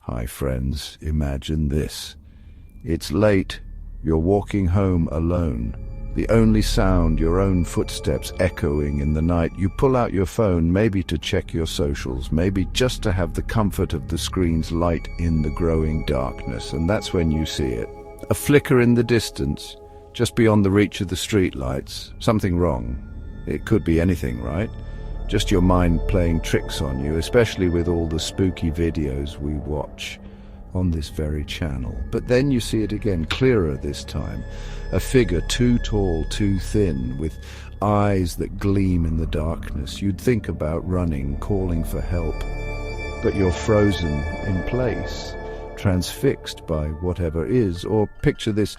Hi friends, imagine this. It's late, you're walking home alone. The only sound, your own footsteps echoing in the night. You pull out your phone, maybe to check your socials, maybe just to have the comfort of the screen's light in the growing darkness. And that's when you see it. A flicker in the distance, just beyond the reach of the streetlights. Something wrong. It could be anything, right? Just your mind playing tricks on you, especially with all the spooky videos we watch on this very channel. But then you see it again, clearer this time. A figure too tall, too thin, with eyes that gleam in the darkness. You'd think about running, calling for help, but you're frozen in place, transfixed by whatever is. Or picture this,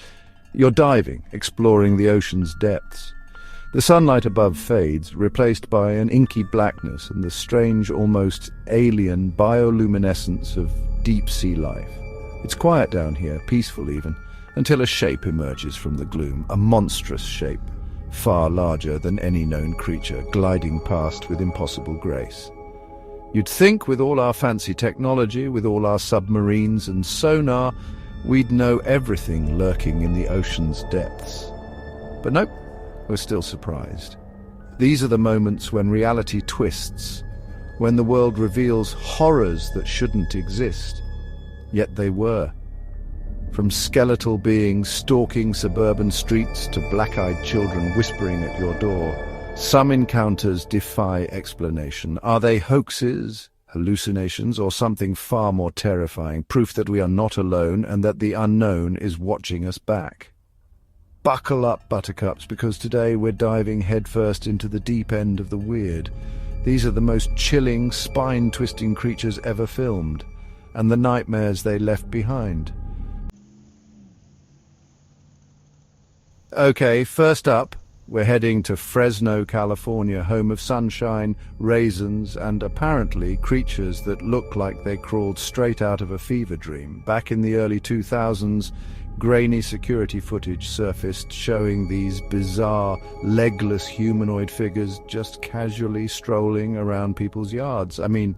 you're diving, exploring the ocean's depths. The sunlight above fades, replaced by an inky blackness and the strange, almost alien bioluminescence of deep-sea life. It's quiet down here, peaceful even, until a shape emerges from the gloom, a monstrous shape, far larger than any known creature, gliding past with impossible grace. You'd think with all our fancy technology, with all our submarines and sonar, we'd know everything lurking in the ocean's depths. But nope. We're still surprised. These are the moments when reality twists, when the world reveals horrors that shouldn't exist, yet they were. From skeletal beings stalking suburban streets to black-eyed children whispering at your door, some encounters defy explanation. Are they hoaxes, hallucinations, or something far more terrifying, proof that we are not alone and that the unknown is watching us back? Buckle up, buttercups, because today we're diving headfirst into the deep end of the weird. These are the most chilling, spine-twisting creatures ever filmed, and the nightmares they left behind. Okay, first up, we're heading to Fresno, California, home of sunshine, raisins, and apparently creatures that look like they crawled straight out of a fever dream. Back in the early 2000s, grainy security footage surfaced showing these bizarre, legless humanoid figures just casually strolling around people's yards. I mean,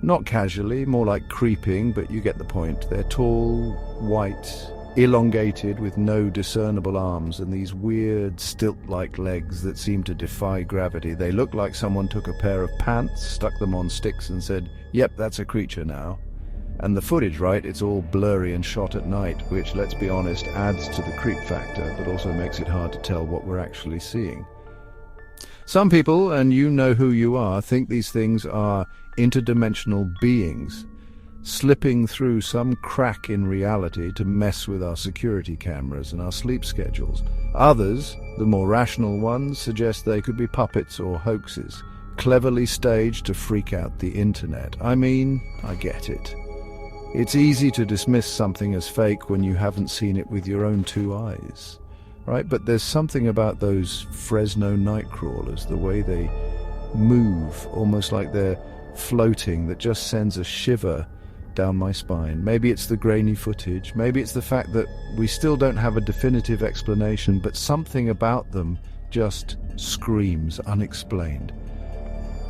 not casually, more like creeping, but you get the point. They're tall, white, elongated with no discernible arms and these weird stilt-like legs that seem to defy gravity. They look like someone took a pair of pants, stuck them on sticks and said, "Yep, that's a creature now." And the footage, right, it's all blurry and shot at night, which, let's be honest, adds to the creep factor, but also makes it hard to tell what we're actually seeing. Some people, and you know who you are, think these things are interdimensional beings, slipping through some crack in reality to mess with our security cameras and our sleep schedules. Others, the more rational ones, suggest they could be puppets or hoaxes, cleverly staged to freak out the internet. I mean, I get it. It's easy to dismiss something as fake when you haven't seen it with your own two eyes, right? But there's something about those Fresno Nightcrawlers, the way they move, almost like they're floating, that just sends a shiver down my spine. Maybe it's the grainy footage, maybe it's the fact that we still don't have a definitive explanation, but something about them just screams unexplained.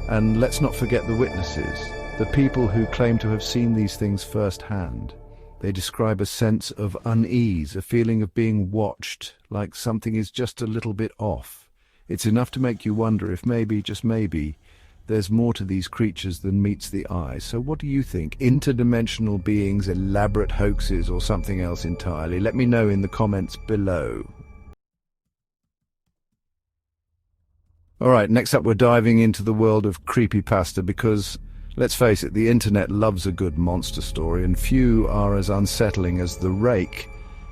And let's not forget the witnesses. The people who claim to have seen these things firsthand. They describe a sense of unease, a feeling of being watched, like something is just a little bit off. It's enough to make you wonder if maybe, just maybe, there's more to these creatures than meets the eye. So what do you think? Interdimensional beings, elaborate hoaxes, or something else entirely? Let me know in the comments below. Alright, next up we're diving into the world of creepypasta because, let's face it, the internet loves a good monster story, and few are as unsettling as the Rake.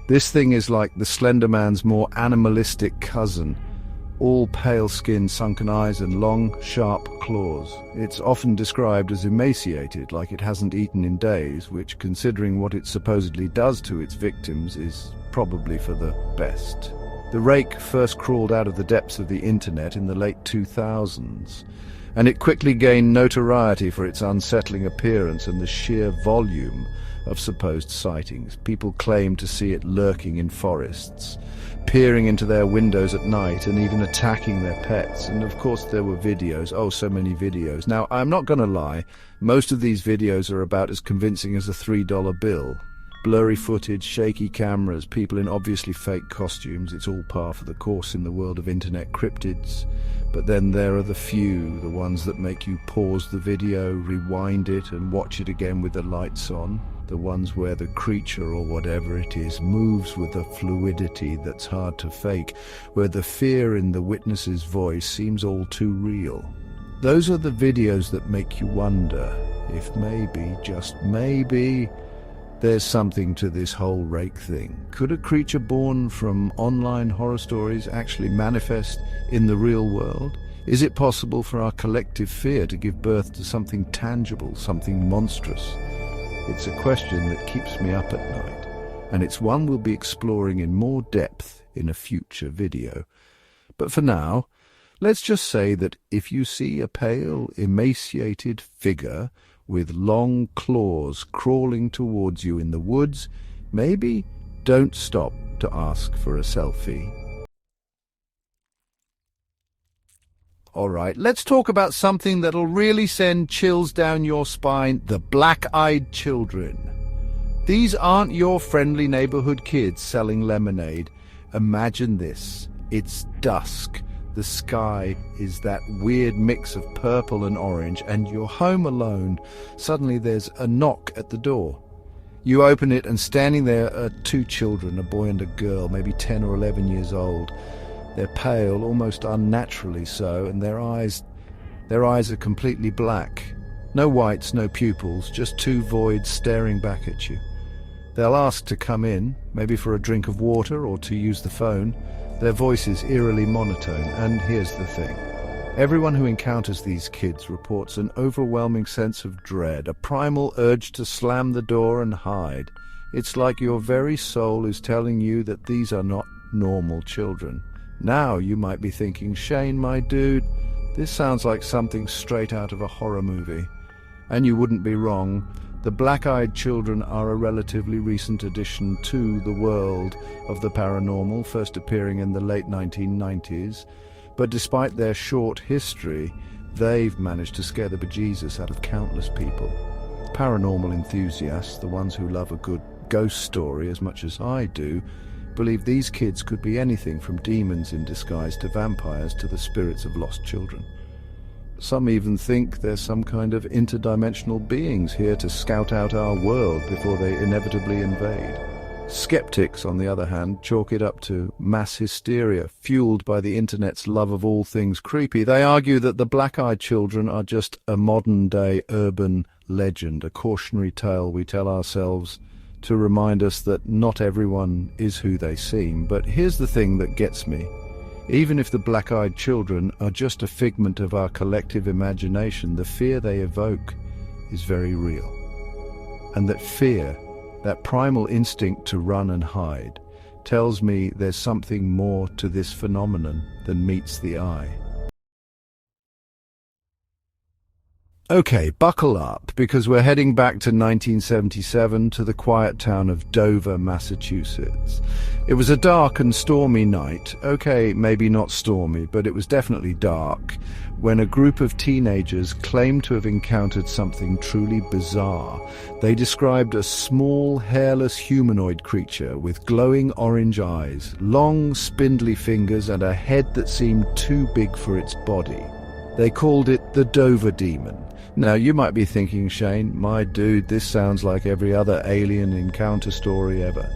This thing is like the Slender Man's more animalistic cousin, all pale skin, sunken eyes, and long, sharp claws. It's often described as emaciated, like it hasn't eaten in days, which, considering what it supposedly does to its victims, is probably for the best. The Rake first crawled out of the depths of the internet in the late 2000s. And it quickly gained notoriety for its unsettling appearance and the sheer volume of supposed sightings. People claim to see it lurking in forests, peering into their windows at night and even attacking their pets. And of course there were videos, oh so many videos. Now I'm not going to lie, most of these videos are about as convincing as a $3 bill. Blurry footage, shaky cameras, people in obviously fake costumes. It's all par for the course in the world of internet cryptids. But then there are the few, the ones that make you pause the video, rewind it and watch it again with the lights on. The ones where the creature or whatever it is moves with a fluidity that's hard to fake, where the fear in the witness's voice seems all too real. Those are the videos that make you wonder if maybe, just maybe, there's something to this whole Rake thing. Could a creature born from online horror stories actually manifest in the real world? Is it possible for our collective fear to give birth to something tangible, something monstrous? It's a question that keeps me up at night, and it's one we'll be exploring in more depth in a future video. But for now, let's just say that if you see a pale, emaciated figure with long claws crawling towards you in the woods, maybe don't stop to ask for a selfie. Alright, let's talk about something that'll really send chills down your spine, the black-eyed children. These aren't your friendly neighborhood kids selling lemonade. Imagine this. It's dusk. The sky is that weird mix of purple and orange, and you're home alone. Suddenly there's a knock at the door. You open it, and standing there are two children, a boy and a girl, maybe 10 or 11 years old. They're pale, almost unnaturally so, and their eyes are completely black. No whites, no pupils, just two voids staring back at you. They'll ask to come in, maybe for a drink of water or to use the phone. Their voices eerily monotone, and here's the thing. Everyone who encounters these kids reports an overwhelming sense of dread, a primal urge to slam the door and hide. It's like your very soul is telling you that these are not normal children. Now you might be thinking, Shane, my dude, this sounds like something straight out of a horror movie. And you wouldn't be wrong. The black-eyed children are a relatively recent addition to the world of the paranormal, first appearing in the late 1990s. But despite their short history, they've managed to scare the bejesus out of countless people. Paranormal enthusiasts, the ones who love a good ghost story as much as I do, believe these kids could be anything from demons in disguise to vampires to the spirits of lost children. Some even think they're some kind of interdimensional beings here to scout out our world before they inevitably invade. Skeptics, on the other hand, chalk it up to mass hysteria, fueled by the internet's love of all things creepy. They argue that the black-eyed children are just a modern-day urban legend, a cautionary tale we tell ourselves to remind us that not everyone is who they seem. But here's the thing that gets me. Even if the black-eyed children are just a figment of our collective imagination, the fear they evoke is very real. And that fear, that primal instinct to run and hide, tells me there's something more to this phenomenon than meets the eye. Okay, buckle up, because we're heading back to 1977 to the quiet town of Dover, Massachusetts. It was a dark and stormy night. Okay, maybe not stormy, but it was definitely dark, when a group of teenagers claimed to have encountered something truly bizarre. They described a small, hairless humanoid creature with glowing orange eyes, long, spindly fingers, and a head that seemed too big for its body. They called it the Dover Demon. Now, you might be thinking, Shane, my dude, this sounds like every other alien encounter story ever.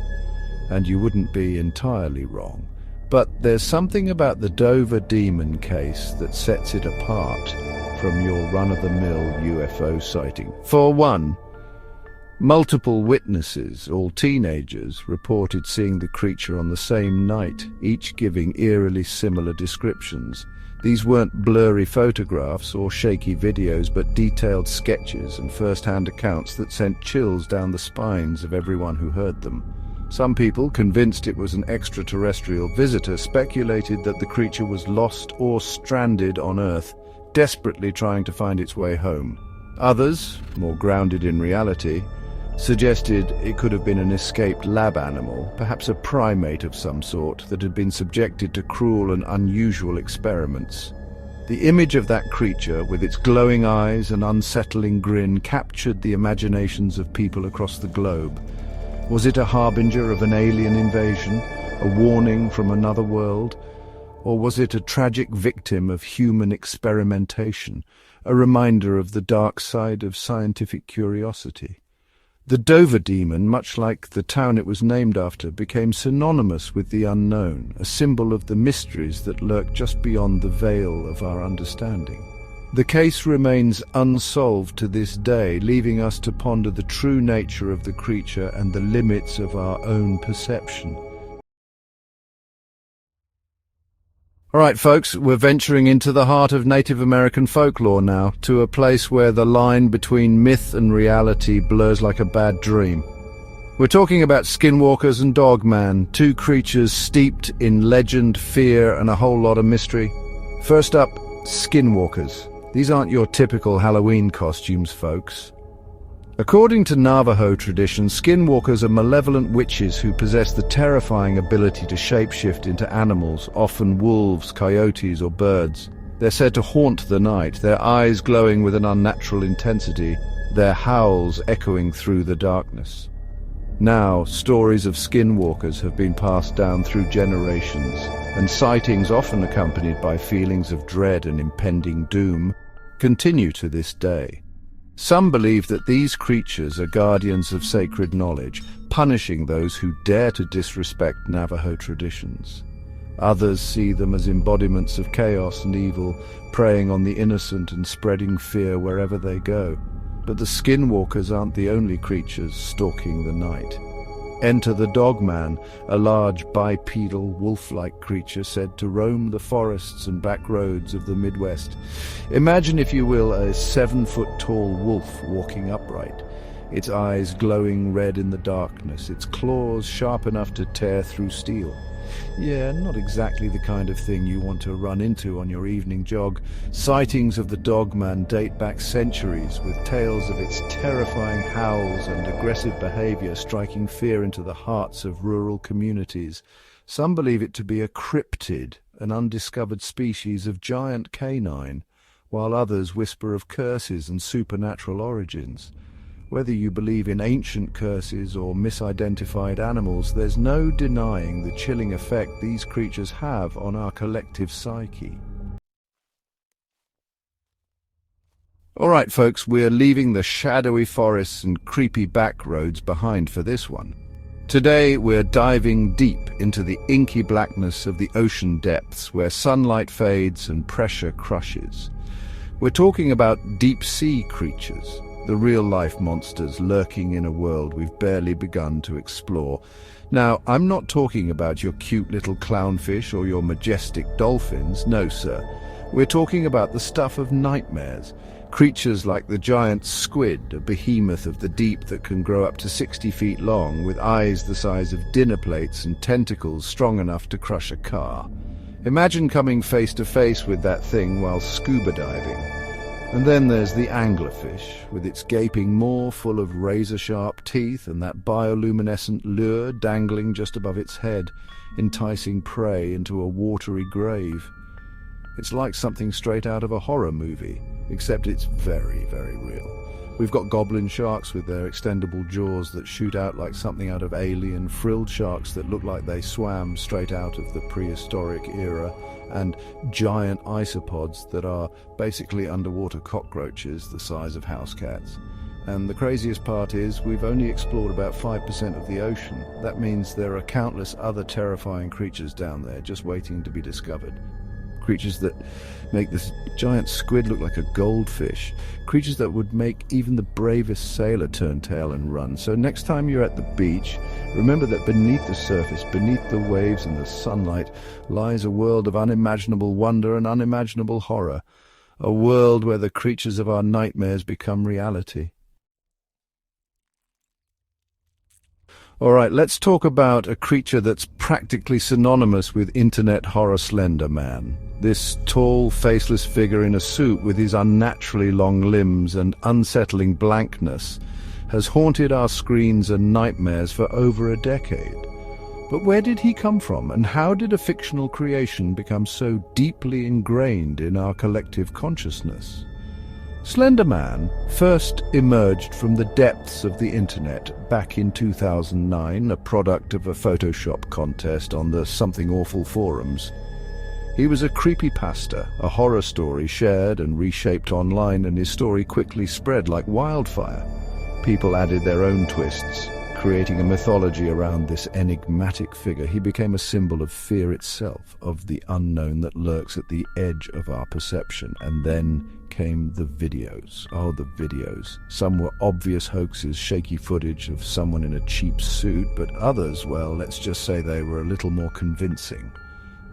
And you wouldn't be entirely wrong. But there's something about the Dover Demon case that sets it apart from your run-of-the-mill UFO sighting. For one, multiple witnesses, all teenagers, reported seeing the creature on the same night, each giving eerily similar descriptions. These weren't blurry photographs or shaky videos, but detailed sketches and first-hand accounts that sent chills down the spines of everyone who heard them. Some people, convinced it was an extraterrestrial visitor, speculated that the creature was lost or stranded on Earth, desperately trying to find its way home. Others, more grounded in reality, suggested it could have been an escaped lab animal, perhaps a primate of some sort that had been subjected to cruel and unusual experiments. The image of that creature, with its glowing eyes and unsettling grin, captured the imaginations of people across the globe. Was it a harbinger of an alien invasion, a warning from another world? Or was it a tragic victim of human experimentation, a reminder of the dark side of scientific curiosity? The Dover demon, much like the town it was named after, became synonymous with the unknown, a symbol of the mysteries that lurk just beyond the veil of our understanding. The case remains unsolved to this day, leaving us to ponder the true nature of the creature and the limits of our own perception. All right, folks, we're venturing into the heart of Native American folklore now, to a place where the line between myth and reality blurs like a bad dream. We're talking about Skinwalkers and Dogman, two creatures steeped in legend, fear, and a whole lot of mystery. First up, Skinwalkers. These aren't your typical Halloween costumes, folks. According to Navajo tradition, skinwalkers are malevolent witches who possess the terrifying ability to shapeshift into animals, often wolves, coyotes, or birds. They're said to haunt the night, their eyes glowing with an unnatural intensity, their howls echoing through the darkness. Now, stories of skinwalkers have been passed down through generations, and sightings, often accompanied by feelings of dread and impending doom, continue to this day. Some believe that these creatures are guardians of sacred knowledge, punishing those who dare to disrespect Navajo traditions. Others see them as embodiments of chaos and evil, preying on the innocent and spreading fear wherever they go. But the skinwalkers aren't the only creatures stalking the night. Enter the Dogman, a large bipedal wolf-like creature said to roam the forests and back roads of the Midwest. Imagine, if you will, a 7-foot-tall wolf walking upright, its eyes glowing red in the darkness, its claws sharp enough to tear through steel. Yeah, not exactly the kind of thing you want to run into on your evening jog. Sightings of the Dogman date back centuries, with tales of its terrifying howls and aggressive behavior striking fear into the hearts of rural communities. Some believe it to be a cryptid, an undiscovered species of giant canine, while others whisper of curses and supernatural origins. Whether you believe in ancient curses or misidentified animals, there's no denying the chilling effect these creatures have on our collective psyche. All right, folks, we're leaving the shadowy forests and creepy back roads behind for this one. Today, we're diving deep into the inky blackness of the ocean depths, where sunlight fades and pressure crushes. We're talking about deep-sea creatures, the real-life monsters lurking in a world we've barely begun to explore. Now, I'm not talking about your cute little clownfish or your majestic dolphins, no sir. We're talking about the stuff of nightmares, creatures like the giant squid, a behemoth of the deep that can grow up to 60 feet long, with eyes the size of dinner plates and tentacles strong enough to crush a car. Imagine coming face to face with that thing while scuba diving. And then there's the anglerfish, with its gaping maw full of razor-sharp teeth and that bioluminescent lure dangling just above its head, enticing prey into a watery grave. It's like something straight out of a horror movie, except it's very, very real. We've got goblin sharks with their extendable jaws that shoot out like something out of Alien, frilled sharks that look like they swam straight out of the prehistoric era, and giant isopods that are basically underwater cockroaches the size of house cats. And the craziest part is, we've only explored about 5% of the ocean. That means there are countless other terrifying creatures down there just waiting to be discovered. Creatures that make this giant squid look like a goldfish. Creatures that would make even the bravest sailor turn tail and run. So next time you're at the beach, remember that beneath the surface, beneath the waves and the sunlight, lies a world of unimaginable wonder and unimaginable horror. A world where the creatures of our nightmares become reality. All right, let's talk about a creature that's practically synonymous with internet horror, Slender Man. This tall, faceless figure in a suit with his unnaturally long limbs and unsettling blankness has haunted our screens and nightmares for over a decade. But where did he come from, and how did a fictional creation become so deeply ingrained in our collective consciousness? Slender Man first emerged from the depths of the internet back in 2009, a product of a Photoshop contest on the Something Awful forums. He was a creepypasta, a horror story shared and reshaped online, and his story quickly spread like wildfire. People added their own twists, creating a mythology around this enigmatic figure. He became a symbol of fear itself, of the unknown that lurks at the edge of our perception. And then came the videos. Oh, the videos. Some were obvious hoaxes, shaky footage of someone in a cheap suit, but others, well, let's just say they were a little more convincing.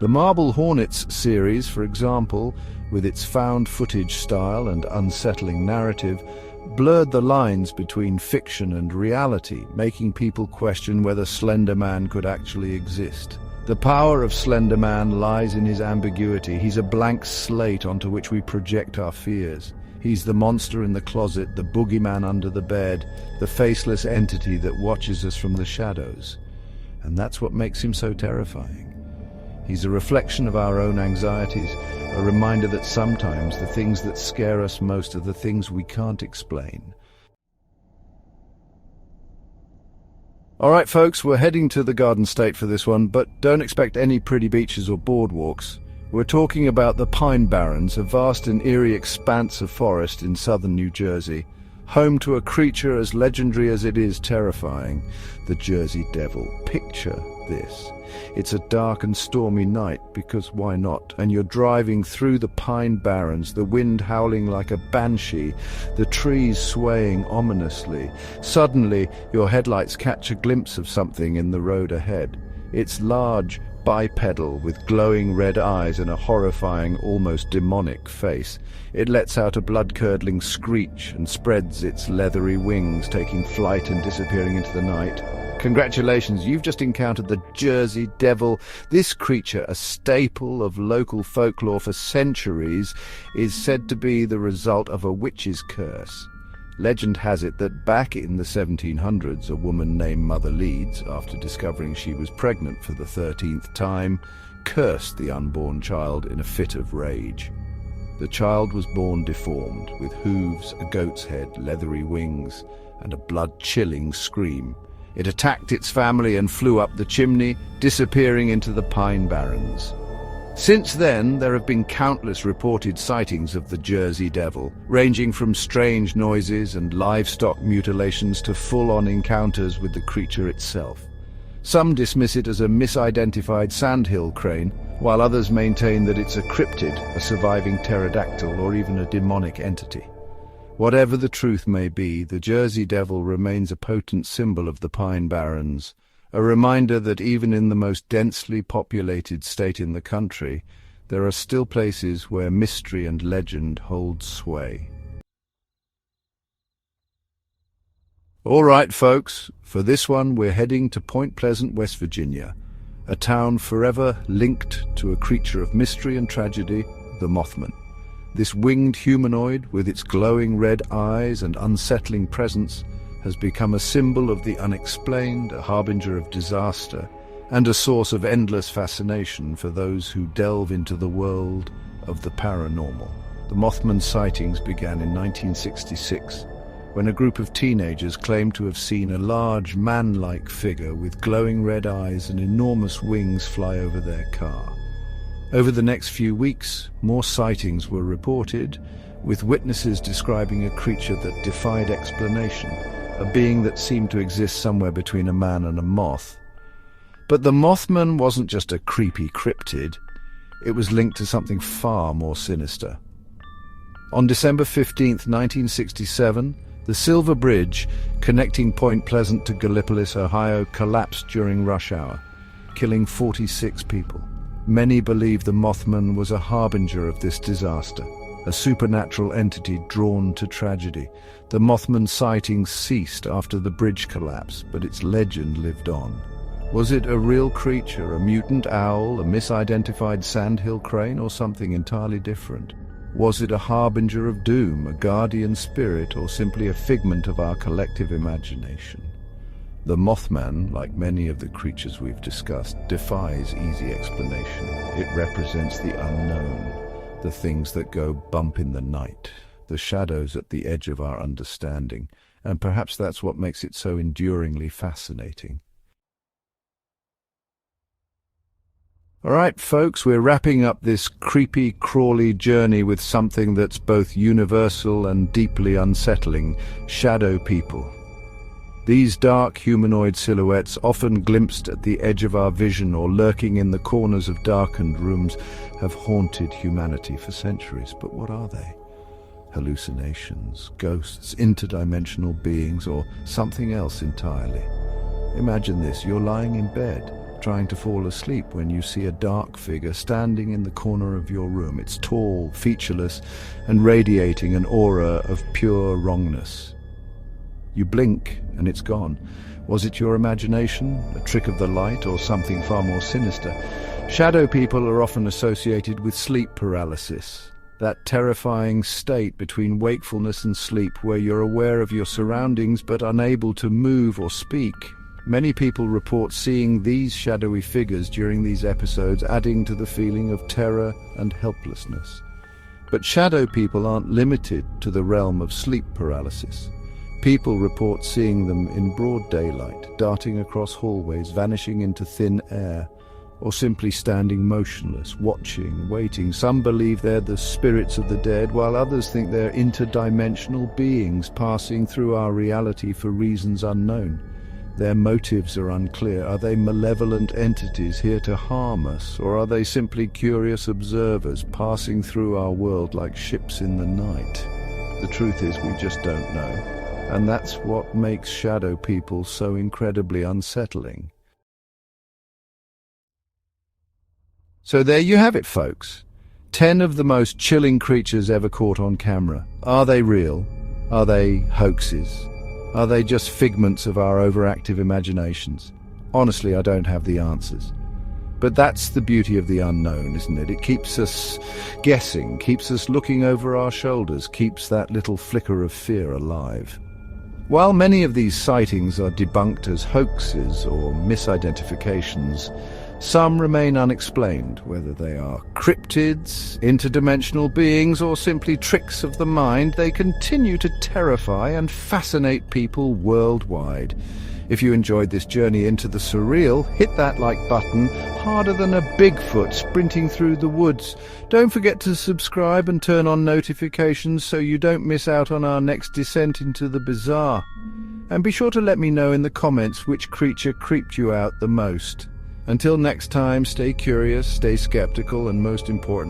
The Marble Hornets series, for example, with its found footage style and unsettling narrative, blurred the lines between fiction and reality, making people question whether Slender Man could actually exist. The power of Slender Man lies in his ambiguity. He's a blank slate onto which we project our fears. He's the monster in the closet, the boogeyman under the bed, the faceless entity that watches us from the shadows. And that's what makes him so terrifying. He's a reflection of our own anxieties, a reminder that sometimes the things that scare us most are the things we can't explain. All right, folks, we're heading to the Garden State for this one, but don't expect any pretty beaches or boardwalks. We're talking about the Pine Barrens, a vast and eerie expanse of forest in southern New Jersey, home to a creature as legendary as it is terrifying, the Jersey Devil. Picture this. It's a dark and stormy night, because why not? And you're driving through the Pine Barrens, the wind howling like a banshee, the trees swaying ominously. Suddenly, your headlights catch a glimpse of something in the road ahead. It's large, bipedal, with glowing red eyes and a horrifying, almost demonic face. It lets out a blood-curdling screech and spreads its leathery wings, taking flight and disappearing into the night. Congratulations, you've just encountered the Jersey Devil. This creature, a staple of local folklore for centuries, is said to be the result of a witch's curse. Legend has it that back in the 1700s, a woman named Mother Leeds, after discovering she was pregnant for the 13th time, cursed the unborn child in a fit of rage. The child was born deformed, with hooves, a goat's head, leathery wings, and a blood-chilling scream. It attacked its family and flew up the chimney, disappearing into the Pine Barrens. Since then, there have been countless reported sightings of the Jersey Devil, ranging from strange noises and livestock mutilations to full-on encounters with the creature itself. Some dismiss it as a misidentified sandhill crane, while others maintain that it's a cryptid, a surviving pterodactyl, or even a demonic entity. Whatever the truth may be, the Jersey Devil remains a potent symbol of the Pine Barrens, a reminder that even in the most densely populated state in the country, there are still places where mystery and legend hold sway. All right, folks, for this one we're heading to Point Pleasant, West Virginia, a town forever linked to a creature of mystery and tragedy, the Mothman. This winged humanoid, with its glowing red eyes and unsettling presence, has become a symbol of the unexplained, a harbinger of disaster, and a source of endless fascination for those who delve into the world of the paranormal. The Mothman sightings began in 1966, when a group of teenagers claimed to have seen a large man-like figure with glowing red eyes and enormous wings fly over their car. Over the next few weeks, more sightings were reported, with witnesses describing a creature that defied explanation, a being that seemed to exist somewhere between a man and a moth. But the Mothman wasn't just a creepy cryptid, it was linked to something far more sinister. On December 15, 1967, the Silver Bridge, connecting Point Pleasant to Gallipolis, Ohio, collapsed during rush hour, killing 46 people. Many believe the Mothman was a harbinger of this disaster, a supernatural entity drawn to tragedy. The Mothman sightings ceased after the bridge collapse, but its legend lived on. Was it a real creature, a mutant owl, a misidentified sandhill crane, or something entirely different? Was it a harbinger of doom, a guardian spirit, or simply a figment of our collective imagination? The Mothman, like many of the creatures we've discussed, defies easy explanation. It represents the unknown, the things that go bump in the night, the shadows at the edge of our understanding, and perhaps that's what makes it so enduringly fascinating. All right, folks, we're wrapping up this creepy, crawly journey with something that's both universal and deeply unsettling: shadow people. These dark humanoid silhouettes, often glimpsed at the edge of our vision or lurking in the corners of darkened rooms, have haunted humanity for centuries. But what are they? Hallucinations, ghosts, interdimensional beings, or something else entirely? Imagine this: you're lying in bed, trying to fall asleep, when you see a dark figure standing in the corner of your room. It's tall, featureless, and radiating an aura of pure wrongness. You blink, and it's gone. Was it your imagination, a trick of the light, or something far more sinister? Shadow people are often associated with sleep paralysis, that terrifying state between wakefulness and sleep where you're aware of your surroundings but unable to move or speak. Many people report seeing these shadowy figures during these episodes, adding to the feeling of terror and helplessness. But shadow people aren't limited to the realm of sleep paralysis. People report seeing them in broad daylight, darting across hallways, vanishing into thin air, or simply standing motionless, watching, waiting. Some believe they're the spirits of the dead, while others think they're interdimensional beings passing through our reality for reasons unknown. Their motives are unclear. Are they malevolent entities here to harm us, or are they simply curious observers passing through our world like ships in the night? The truth is, we just don't know. And that's what makes shadow people so incredibly unsettling. So there you have it, folks. 10 of the most chilling creatures ever caught on camera. Are they real? Are they hoaxes? Are they just figments of our overactive imaginations? Honestly, I don't have the answers. But that's the beauty of the unknown, isn't it? It keeps us guessing, keeps us looking over our shoulders, keeps that little flicker of fear alive. While many of these sightings are debunked as hoaxes or misidentifications, some remain unexplained, whether they are cryptids, interdimensional beings, or simply tricks of the mind. They continue to terrify and fascinate people worldwide. If you enjoyed this journey into the surreal, hit that like button harder than a Bigfoot sprinting through the woods. Don't forget to subscribe and turn on notifications so you don't miss out on our next descent into the bizarre. And be sure to let me know in the comments which creature creeped you out the most. Until next time, stay curious, stay skeptical, and most importantly,